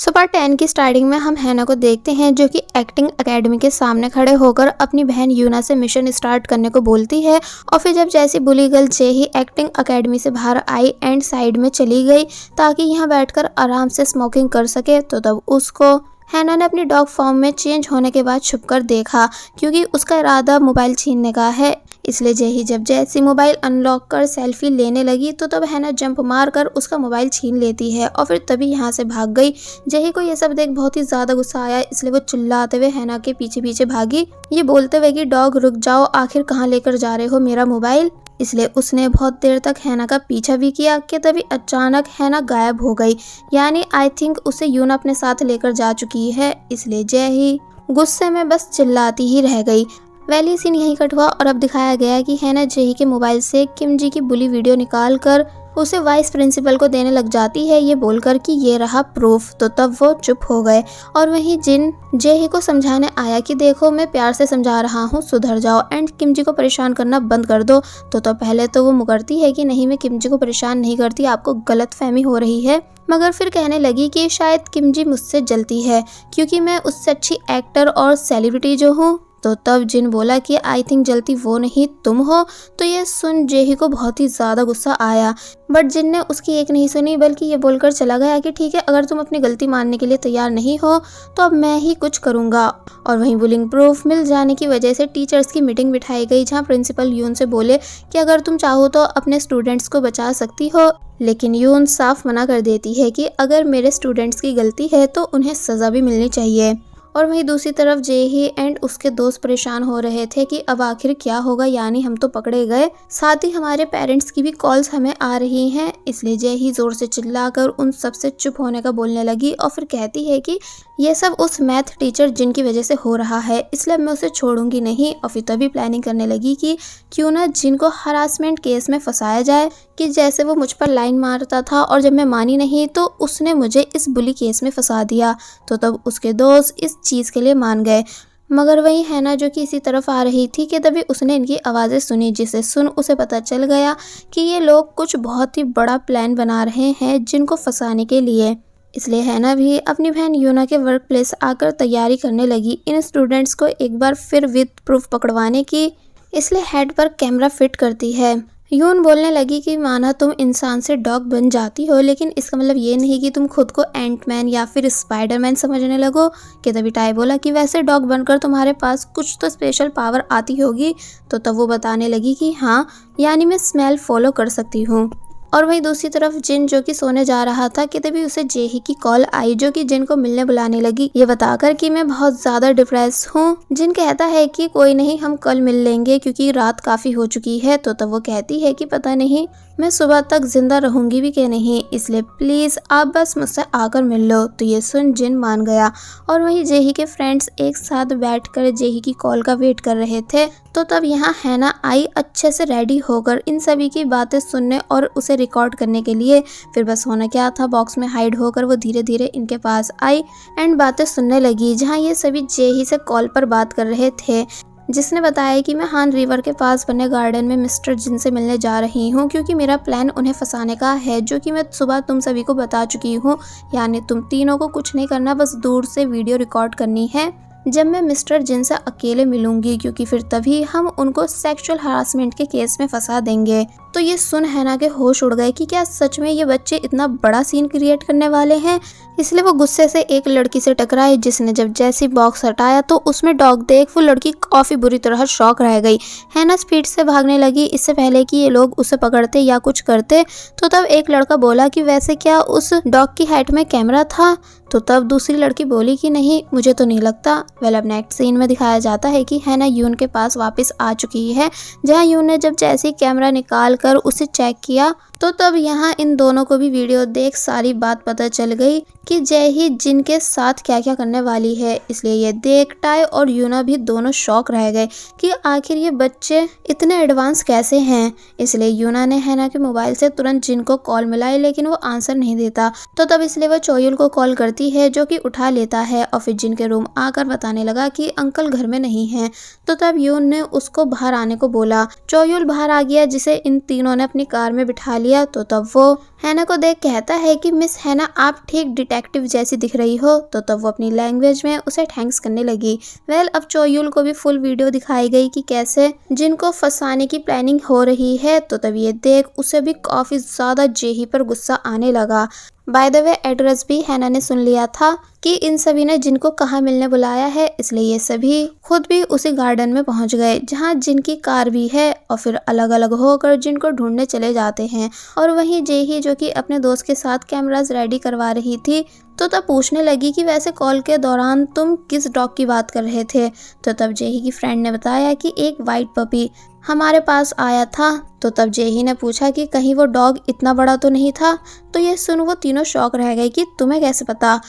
Super 10 की starting में हम हैना को देखते हैं जो कि एक्टिंग एकेडमी के सामने खड़े होकर अपनी बहन यूना से मिशन स्टार्ट करने को बोलती है। और फिर जब जैसी बुली गर्ल जेही एक्टिंग एकेडमी से बाहर आई एंड साइड में चली गई ताकि यहाँ बैठकर आराम से स्मोकिंग कर सके, तो तब उसको हैना ने अपनी डॉग फॉर्म में चेंज होने के बाद छुपकर देखा क्योंकि उसका इरादा मोबाइल छीनने का है। इसलिए जेही जब जैसी मोबाइल अनलॉक कर सेल्फी लेने लगी तो तब हैना जंप मार कर उसका मोबाइल छीन लेती है और फिर तभी यहाँ से भाग गई। जेही को यह सब देख बहुत ही ज़्यादा गुस्सा आया, इसलिए वो चिल्लाते हुए हैना के पीछे पीछे भागी, ये बोलते हुए कि डॉग रुक जाओ, आखिर कहाँ लेकर जा रहे हो मेरा मोबाइल। इसलिए उसने बहुत देर तक हैना का पीछा भी किया कि तभी अचानक हैना गायब हो गई, यानी आई थिंक उसे यूना अपने साथ लेकर जा चुकी है। इसलिए जेही गुस्से में बस चिल्लाती ही रह गई। वैली सीन यहीं कट हुआ और अब दिखाया गया कि हैना जेही के मोबाइल से किम जी की बुली वीडियो निकाल कर उसे वाइस प्रिंसिपल को देने लग जाती है, ये बोलकर कि ये रहा प्रूफ। तो तब वो चुप हो गए और वहीं जिन जेही को समझाने आया कि देखो मैं प्यार से समझा रहा हूँ, सुधर जाओ एंड किम जी को परेशान करना बंद कर दो। तो तब पहले तो वो मुकरती है कि नहीं, मैं किम जी को परेशान नहीं करती, आपको गलतफहमी हो रही है। मगर फिर कहने लगी कि शायद किम जी मुझसे जलती है क्योंकि मैं उससे अच्छी एक्टर और सेलिब्रिटी जो हूँ। तो तब जिन बोला कि आई थिंक जल्दी वो नहीं तुम हो। तो ये सुन जेही को बहुत ही ज़्यादा गुस्सा आया, बट जिन ने उसकी एक नहीं सुनी बल्कि ये बोलकर चला गया कि ठीक है, अगर तुम अपनी गलती मानने के लिए तैयार नहीं हो तो अब मैं ही कुछ करूँगा। और वहीं बुलिंग प्रूफ मिल जाने की वजह से टीचर्स की मीटिंग बिठाई गई जहाँ प्रिंसिपल यून से बोले कि अगर तुम चाहो तो अपने स्टूडेंट्स को बचा सकती हो, लेकिन यून साफ मना कर देती है कि अगर मेरे स्टूडेंट्स की गलती है तो उन्हें सज़ा भी मिलनी चाहिए। और वहीं दूसरी तरफ जेही एंड उसके दोस्त परेशान हो रहे थे कि अब आखिर क्या होगा, यानी हम तो पकड़े गए, साथ ही हमारे पेरेंट्स की भी कॉल्स हमें आ रही हैं। इसलिए जेही जोर से चिल्लाकर उन सबसे चुप होने का बोलने लगी और फिर कहती है कि ये सब उस मैथ टीचर जिनकी वजह से हो रहा है, इसलिए मैं उसे छोड़ूंगी नहीं। और फिर तभी प्लानिंग करने लगी कि क्यों ना जिनको हरासमेंट केस में फंसाया जाए, कि जैसे वो मुझ पर लाइन मारता था और जब मैं मानी नहीं तो उसने मुझे इस बुली केस में फंसा दिया। तो तब उसके दोस्त इस चीज़ के लिए मान गए। मगर वही हैना जो कि इसी तरफ आ रही थी कि तभी उसने इनकी आवाज़ें सुनी, जिसे सुन उसे पता चल गया कि ये लोग कुछ बहुत ही बड़ा प्लान बना रहे हैं जिनको फंसाने के लिए। इसलिए हैना भी अपनी बहन यूना के वर्क प्लेस आकर तैयारी करने लगी इन स्टूडेंट्स को एक बार फिर विद प्रूफ पकड़वाने की। इसलिए हेड पर कैमरा फिट करती है। यून बोलने लगी कि माना तुम इंसान से डॉग बन जाती हो, लेकिन इसका मतलब ये नहीं कि तुम खुद को एंटमैन या फिर स्पाइडरमैन समझने लगो। कि तभी टाई बोला कि वैसे डॉग बनकर तुम्हारे पास कुछ तो स्पेशल पावर आती होगी। तो तब वो बताने लगी कि हाँ, यानी मैं स्मेल फॉलो कर सकती हूँ। और वहीं दूसरी तरफ जिन जो कि सोने जा रहा था कि तभी उसे जेही की कॉल आई जो कि जिन को मिलने बुलाने लगी, ये बताकर कि मैं बहुत ज़्यादा डिप्रेस हूँ। जिन कहता है कि कोई नहीं, हम कल मिल लेंगे क्योंकि रात काफ़ी हो चुकी है। तो तब वो कहती है कि पता नहीं मैं सुबह तक जिंदा रहूंगी भी कि नहीं, इसलिए प्लीज़ आप बस मुझसे आकर मिल लो। तो ये सुन जिन मान गया। और वहीं जेही के फ्रेंड्स एक साथ बैठकर जेही की कॉल का वेट कर रहे थे। तो तब यहाँ हैना आई अच्छे से रेडी होकर इन सभी की बातें सुनने और उसे रिकॉर्ड करने के लिए। फिर बस होना क्या था, बॉक्स में हाइड होकर वो धीरे धीरे इनके पास आई एंड बातें सुनने लगी, जहाँ ये सभी जेही से कॉल पर बात कर रहे थे, जिसने बताया कि मैं हान रिवर के पास बने गार्डन में मिस्टर जिन से मिलने जा रही हूँ क्योंकि मेरा प्लान उन्हें फंसाने का है, जो कि मैं सुबह तुम सभी को बता चुकी हूँ। यानी तुम तीनों को कुछ नहीं करना, बस दूर से वीडियो रिकॉर्ड करनी है जब मैं मिस्टर जिन से अकेले मिलूंगी, क्योंकि फिर तभी हम उनको सेक्सुअल हरासमेंट के केस में फंसा देंगे। तो ये सुन हैना के होश उड़ गए कि क्या सच में ये बच्चे इतना बड़ा सीन क्रिएट करने वाले हैं। इसलिए वो गुस्से से एक लड़की से टकराई, जिसने जब जैसी बॉक्स हटाया तो उसमें डॉग देख वो लड़की काफ़ी बुरी तरह शॉक रह गई। हैना स्पीड से भागने लगी इससे पहले कि ये लोग उसे पकड़ते या कुछ करते। तो तब एक लड़का बोला कि वैसे क्या उस डॉग की हेड में कैमरा था। तो तब दूसरी लड़की बोली कि नहीं, मुझे तो नहीं लगता। वेल अब नेक्स्ट सीन में दिखाया जाता है कि हैना यून के पास वापस आ चुकी है, जहां यून ने जब जैसे कैमरा निकाल कर उसे चेक किया तो तब यहाँ इन दोनों को भी वीडियो देख सारी बात पता चल गई कि जेही जिन के साथ क्या क्या करने वाली है। इसलिए ये देख टाई और यूना भी दोनों शॉक रह गए कि आखिर ये बच्चे इतने एडवांस कैसे हैं। इसलिए यूना ने हैना के मोबाइल से तुरंत जिन को कॉल मिलाई, लेकिन वो आंसर नहीं देता। तो तब इसलिए वो चोयुल को कॉल करती है, जो कि उठा लेता है और फिर जिन के रूम आकर बताने लगा कि अंकल घर में नहीं है। तो तब यून ने उसको बाहर आने को बोला। चोयुल बाहर आ गया, जिसे इन तीनों ने अपनी कार में बिठा लिया। तो तब वो हैना को देख कहता है कि मिस हैना आप ठीक डिटेक्टिव जैसी दिख रही हो। तो तब वो अपनी लैंग्वेज में उसे थैंक्स करने लगी। अब चोयुल को भी फुल वीडियो दिखाई गई कि कैसे जिनको फंसाने की प्लानिंग हो रही है। तो तब ये देख उसे भी काफी ज्यादा जेही पर गुस्सा आने लगा। बाय द वे एड्रेस भी हैना ने सुन लिया था कि इन सभी ने जिनको कहाँ मिलने बुलाया है, इसलिए ये सभी खुद भी उसी गार्डन में पहुंच गए जहां जिनकी कार भी है और फिर अलग अलग होकर जिनको ढूंढने चले जाते हैं। और वहीं जेही जो कि अपने दोस्त के साथ कैमरास रेडी करवा रही थी, तो तब पूछने लगी कि वैसे कॉल के दौरान तुम किस डॉग की बात कर रहे थे। तो तब जेही की फ्रेंड ने बताया कि एक वाइट पपी हमारे पास आया था। तो तब जेही ने पूछा कि कहीं वो डॉग इतना बड़ा तो नहीं था। तो ये सुन वो तीनों शॉक रह गए कि तुम्हें कैसे पता।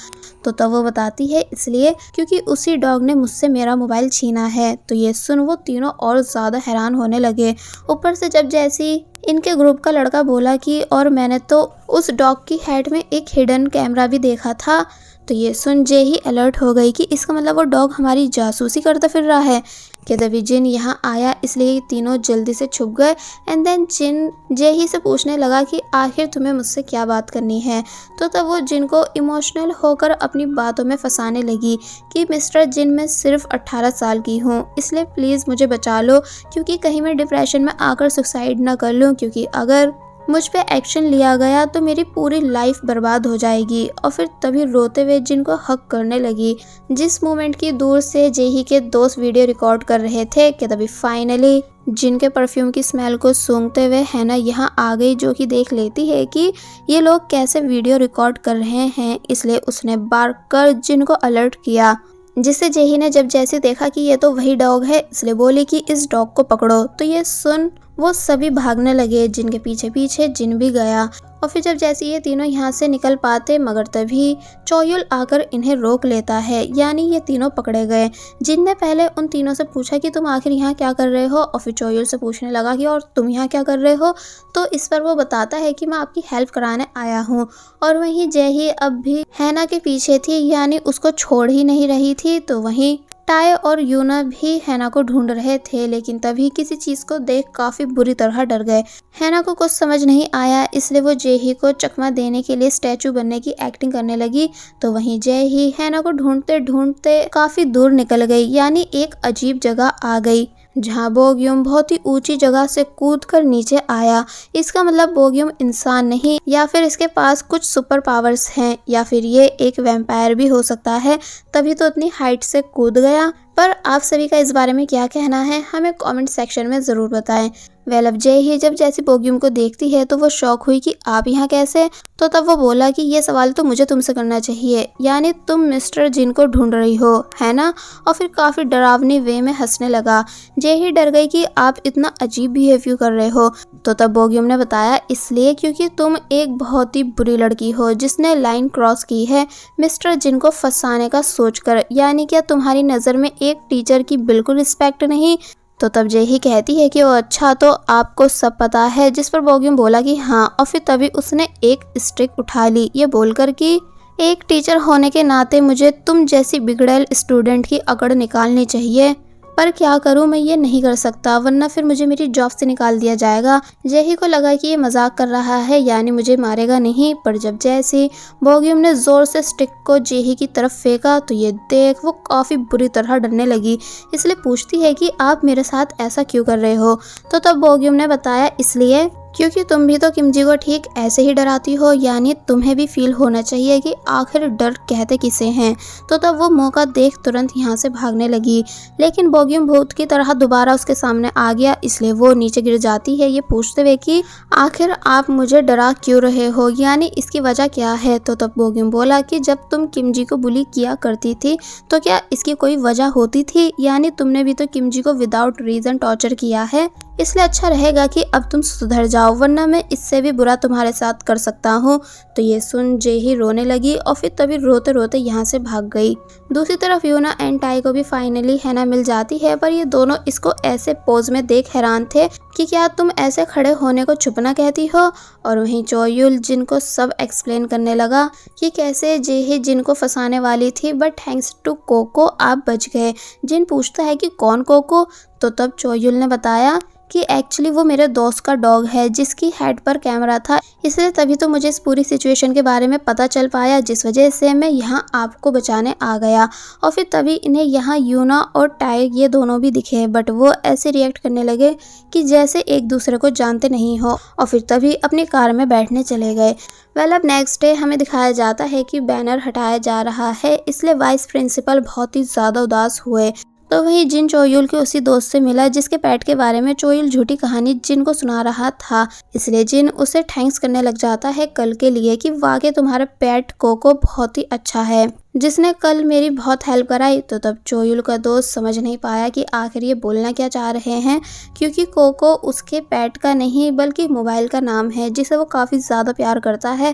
तो तब वो बताती है इसलिए क्योंकि उसी डॉग ने मुझसे मेरा मोबाइल छीना है। तो ये सुन वो तीनों और ज़्यादा हैरान होने लगे। ऊपर से जब जैसी इनके ग्रुप का लड़का बोला कि और मैंने तो उस डॉग की हेड में एक हिडन कैमरा भी देखा था। तो ये सुन जेही अलर्ट हो गई कि इसका मतलब वो डॉग हमारी जासूसी करता फिर रहा है। कि तभी जिन यहाँ आया, इसलिए ये तीनों जल्दी से छुप गए। एंड देन जिन जेही से पूछने लगा कि आखिर तुम्हें मुझसे क्या बात करनी है। तो तब वो जिन को इमोशनल होकर अपनी बातों में फंसाने लगी कि मिस्टर जिन मैं सिर्फ 18 साल की हूँ, इसलिए प्लीज़ मुझे बचा लो क्योंकि कहीं मैं डिप्रेशन में आकर सुसाइड ना कर लूँ, क्योंकि अगर मुझ पे एक्शन लिया गया तो मेरी पूरी लाइफ बर्बाद हो जाएगी। और फिर तभी रोते हुए जिनको हक करने लगी। जिस मोमेंट की दूर से जेही के दोस्त वीडियो रिकॉर्ड कर रहे थे कि तभी फाइनली जिनके परफ्यूम की स्मेल को सूंघते हुए हैना यहाँ आ गई, जो कि देख लेती है कि ये लोग कैसे वीडियो रिकॉर्ड कर रहे हैं। इसलिए उसने बार्क कर जिनको अलर्ट किया, जिससे जेही ने जब जैसे देखा कि ये तो वही डॉग है, इसलिए बोली कि इस डॉग को पकड़ो। तो ये सुन वो सभी भागने लगे, जिनके पीछे पीछे जिन भी गया। और फिर जब जैसे ये तीनों यहाँ से निकल पाते, मगर तभी चोयुल आकर इन्हें रोक लेता है, यानी ये तीनों पकड़े गए। जिन ने पहले उन तीनों से पूछा कि तुम आखिर यहाँ क्या कर रहे हो, और फिर चोयुल से पूछने लगा कि और तुम यहाँ क्या कर रहे हो। तो इस पर वो बताता है कि मैं आपकी हेल्प कराने आया हूँ। और वहीं जेही अब भी हैना के पीछे थी, यानी उसको छोड़ ही नहीं रही थी। तो वहीं टाय और यूना भी हैना को ढूंढ रहे थे, लेकिन तभी किसी चीज को देख काफी बुरी तरह डर गए। हैना को कुछ समझ नहीं आया, इसलिए वो जेही को चकमा देने के लिए स्टैचू बनने की एक्टिंग करने लगी। तो वहीं जेही हैना को ढूंढते ढूंढते काफी दूर निकल गई, यानी एक अजीब जगह आ गई जहाँ बोगयुम बहुत ही ऊंची जगह से कूदकर नीचे आया। इसका मतलब बोगयुम इंसान नहीं, या फिर इसके पास कुछ सुपर पावर्स हैं, या फिर ये एक वैम्पायर भी हो सकता है, तभी तो इतनी हाइट से कूद गया। पर आप सभी का इस बारे में क्या कहना है, हमें कमेंट सेक्शन में ज़रूर बताएं। अब जेही जब जैसी बोगयुम को देखती है तो वो शॉक हुई कि आप यहाँ कैसे। तो तब वो बोला कि ये सवाल तो मुझे तुमसे करना चाहिए, यानी तुम मिस्टर जिन को ढूंढ रही हो, है ना। और फिर काफ़ी डरावनी वे में हंसने लगा। जेही डर गई कि आप इतना अजीब बिहेव क्यों कर रहे हो। तो तब बोगयुम ने बताया इसलिए क्योंकि तुम एक बहुत ही बुरी लड़की हो जिसने लाइन क्रॉस की है मिस्टर जिन को फंसाने का सोचकर, यानी क्या तुम्हारी नज़र में एक टीचर की बिल्कुल रिस्पेक्ट नहीं। तो तब जेही कहती है कि वो अच्छा तो आपको सब पता है, जिस पर बोगयुम बोला कि हाँ। और फिर तभी उसने एक स्टिक उठा ली, ये बोलकर कि एक टीचर होने के नाते मुझे तुम जैसी बिगड़ैल स्टूडेंट की अकड़ निकालनी चाहिए, पर क्या करूं, मैं ये नहीं कर सकता वरना फिर मुझे मेरी जॉब से निकाल दिया जाएगा। जेही को लगा कि ये मजाक कर रहा है, यानी मुझे मारेगा नहीं। पर जब जैसे बोगयुम ने जोर से स्टिक को जेही की तरफ फेंका तो ये देख वो काफ़ी बुरी तरह डरने लगी, इसलिए पूछती है कि आप मेरे साथ ऐसा क्यों कर रहे हो। तो तब बोगयुम ने बताया इसलिए क्योंकि तुम भी तो किमजी को ठीक ऐसे ही डराती हो, यानी तुम्हें भी फील होना चाहिए कि आखिर डर कहते किसे हैं। तो तब वो मौका देख तुरंत यहाँ से भागने लगी, लेकिन बोगयुम भूत की तरह दोबारा उसके सामने आ गया, इसलिए वो नीचे गिर जाती है, ये पूछते हुए कि आखिर आप मुझे डरा क्यों रहे हो, यानी इसकी वजह क्या है। तो तब बोगयुम बोला कि जब तुम किमजी को बुली किया करती थी तो क्या इसकी कोई वजह होती थी, यानी तुमने भी तो किमजी को विदाउट रीजन टॉर्चर किया है, इसलिए अच्छा रहेगा कि अब तुम सुधर जाओ वरना मैं इससे भी बुरा तुम्हारे साथ कर सकता हूँ। तो ये सुन जेही रोने लगी और फिर तभी रोते रोते यहाँ से भाग गई। दूसरी तरफ यूना एंड टाई को भी फाइनली हैना मिल जाती है, पर ये दोनों इसको ऐसे पोज में देख हैरान थे कि क्या तुम ऐसे खड़े होने को छुपना कहती हो। और वहीं चोयुल जिनको सब एक्सप्लेन करने लगा कि कैसे जेही जिनको फंसाने वाली थी, बट थैंक्स टू कोको आप बच गए। जिन पूछता है कि कौन कोको। तो तब चोयुल ने बताया कि एक्चुअली वो मेरे दोस्त का डॉग है जिसकी हेड पर कैमरा था, इसलिए तभी तो मुझे इस पूरी सिचुएशन के बारे में पता चल पाया, जिस वजह से मैं यहाँ आपको बचाने आ गया। और फिर तभी इन्हें यहाँ यूना और टाई ये दोनों भी दिखे, बट वो ऐसे रिएक्ट करने लगे कि जैसे एक दूसरे को जानते नहीं हो, और फिर तभी अपनी कार में बैठने चले गए। अब नेक्स्ट डे हमें दिखाया जाता है कि बैनर हटाया जा रहा है, इसलिए वाइस प्रिंसिपल बहुत ही ज़्यादा उदास हुए। तो वहीं जिन चोयुल के उसी दोस्त से मिला जिसके पेट के बारे में चोयुल झूठी कहानी जिन को सुना रहा था, इसलिए जिन उसे थैंक्स करने लग जाता है कल के लिए कि वाकई तुम्हारा पेट कोको बहुत ही अच्छा है, जिसने कल मेरी बहुत हेल्प कराई। तो तब चोयुल का दोस्त समझ नहीं पाया कि आखिर ये बोलना क्या चाह रहे हैं, क्योंकि कोको उसके पेट का नहीं बल्कि मोबाइल का नाम है जिसे वो काफ़ी ज़्यादा प्यार करता है।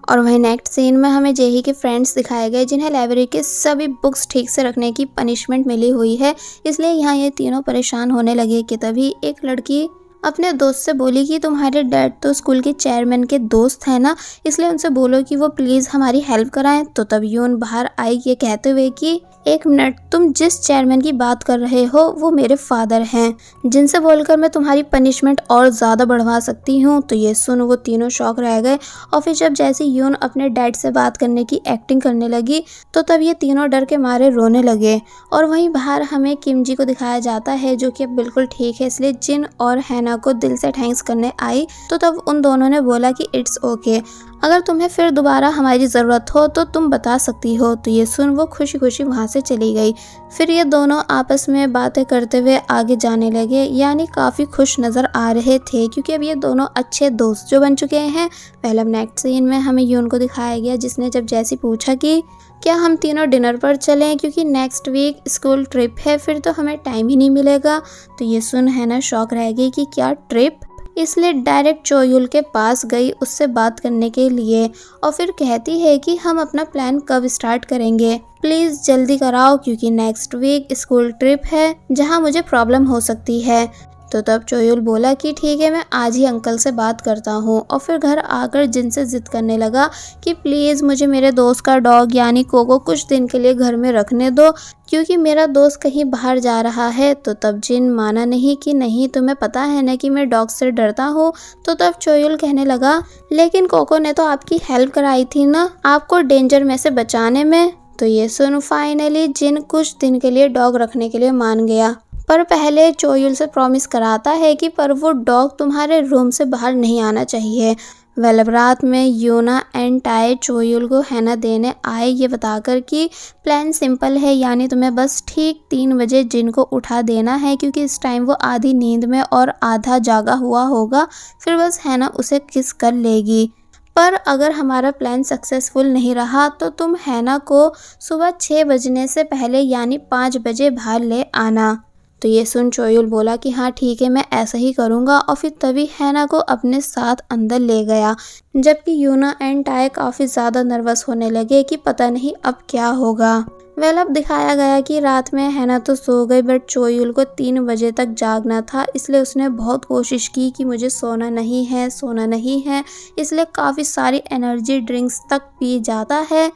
और वहीं नेक्स्ट सीन में हमें जेही के फ्रेंड्स दिखाए गए जिन्हें लाइब्रेरी के सभी बुक्स ठीक से रखने की पनिशमेंट मिली हुई है, इसलिए यहाँ ये तीनों परेशान होने लगे कि तभी एक लड़की अपने दोस्त से बोली कि तुम्हारे डैड तो स्कूल के चेयरमैन के दोस्त हैं ना, इसलिए उनसे बोलो कि वो प्लीज़ हमारी हेल्प कराएं। तो तब यून बाहर आई ये कहते हुए कि एक मिनट, तुम जिस चेयरमैन की बात कर रहे हो वो मेरे फादर हैं, जिनसे बोलकर मैं तुम्हारी पनिशमेंट और ज़्यादा बढ़वा सकती हूँ। तो ये सुन वो तीनों शॉक रह गए, और फिर जब जैसे यून अपने डैड से बात करने की एक्टिंग करने लगी तो तब ये तीनों डर के मारे रोने लगे। और वहीं बाहर हमें किम जी को दिखाया जाता है जो कि अब बिल्कुल ठीक है, इसलिए जिन और हैना को दिल से थैंक्स करने आई। तो तब उन दोनों ने बोला कि इट्स ओके, अगर तुम्हें फिर दोबारा हमारी ज़रूरत हो तो तुम बता सकती हो। तो ये सुन वो खुशी खुशी वहाँ से चली गई। फिर ये दोनों आपस में बातें करते हुए आगे जाने लगे, यानी काफ़ी खुश नज़र आ रहे थे क्योंकि अब ये दोनों अच्छे दोस्त जो बन चुके हैं। पहले नेक्स्ट सीन में हमें यून को दिखाया गया जिसने जब जैसी पूछा कि क्या हम तीनों डिनर पर चलें क्योंकि नेक्स्ट वीक स्कूल ट्रिप है, फिर तो हमें टाइम ही नहीं मिलेगा। तो ये सुन है ना शौक रह गई कि क्या ट्रिप, इसलिए डायरेक्ट चोयुल के पास गई उससे बात करने के लिए, और फिर कहती है कि हम अपना प्लान कब स्टार्ट करेंगे, प्लीज़ जल्दी कराओ क्योंकि नेक्स्ट वीक स्कूल ट्रिप है जहां मुझे प्रॉब्लम हो सकती है। तो तब चोयुल बोला कि ठीक है मैं आज ही अंकल से बात करता हूँ, और फिर घर आकर जिनसे जिद करने लगा कि प्लीज़ मुझे मेरे दोस्त का डॉग यानी कोको कुछ दिन के लिए घर में रखने दो क्योंकि मेरा दोस्त कहीं बाहर जा रहा है। तो तब जिन माना नहीं कि नहीं तुम्हें पता है ना कि मैं डॉग से डरता हूँ। तो तब चोयुल कहने लगा लेकिन कोको ने तो आपकी हेल्प कराई थी ना आपको डेंजर में से बचाने में। तो ये सुन फाइनली जिन कुछ दिन के लिए डॉग रखने के लिए मान गया, पर पहले चोयुल से प्रॉमिस कराता है कि पर वो डॉग तुम्हारे रूम से बाहर नहीं आना चाहिए। अब रात में यूना एंड टाई चोयुल को हैना देने आए ये बताकर कि प्लान सिंपल है, यानी तुम्हें बस ठीक 3 बजे जिन को उठा देना है क्योंकि इस टाइम वो आधी नींद में और आधा जागा हुआ होगा, फिर बस हैना उसे किस कर लेगी। पर अगर हमारा प्लान सक्सेसफुल नहीं रहा तो तुम हैना को सुबह 6 बजने से पहले यानी 5 बजे बाहर ले आना। तो ये सुन चोयुल बोला कि हाँ ठीक है मैं ऐसा ही करूँगा, और फिर तभी हैना को अपने साथ अंदर ले गया, जबकि यूना एंड टाई काफ़ी ज़्यादा नर्वस होने लगे कि पता नहीं अब क्या होगा। अब दिखाया गया कि रात में हैना तो सो गई, बट चोयुल को 3 बजे तक जागना था, इसलिए उसने बहुत कोशिश की कि मुझे सोना नहीं है सोना नहीं है, इसलिए काफ़ी सारी एनर्जी ड्रिंक्स तक पी जाता है,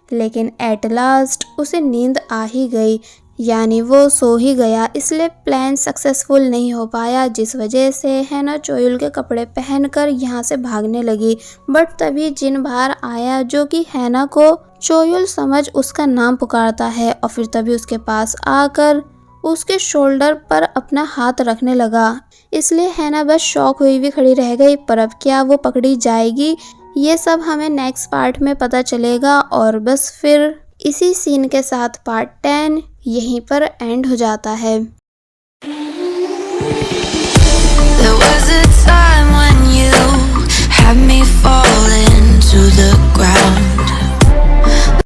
लेकिन एट लास्ट उसे नींद आ ही गई, यानी वो सो ही गया, इसलिए प्लान सक्सेसफुल नहीं हो पाया, जिस वजह से हैना चोयुल के कपड़े पहनकर यहाँ से भागने लगी। बट तभी जिन बाहर आया जो कि हैना को चोयुल समझ उसका नाम पुकारता है, और फिर तभी उसके पास आकर उसके शोल्डर पर अपना हाथ रखने लगा, इसलिए हैना बस शॉक हुई भी खड़ी रह गई। पर अब क्या वो पकड़ी जाएगी, ये सब हमें नेक्स्ट पार्ट में पता चलेगा। और बस फिर इसी सीन के साथ पार्ट 10 यहीं पर एंड हो जाता है। There was a time when you had me fall into the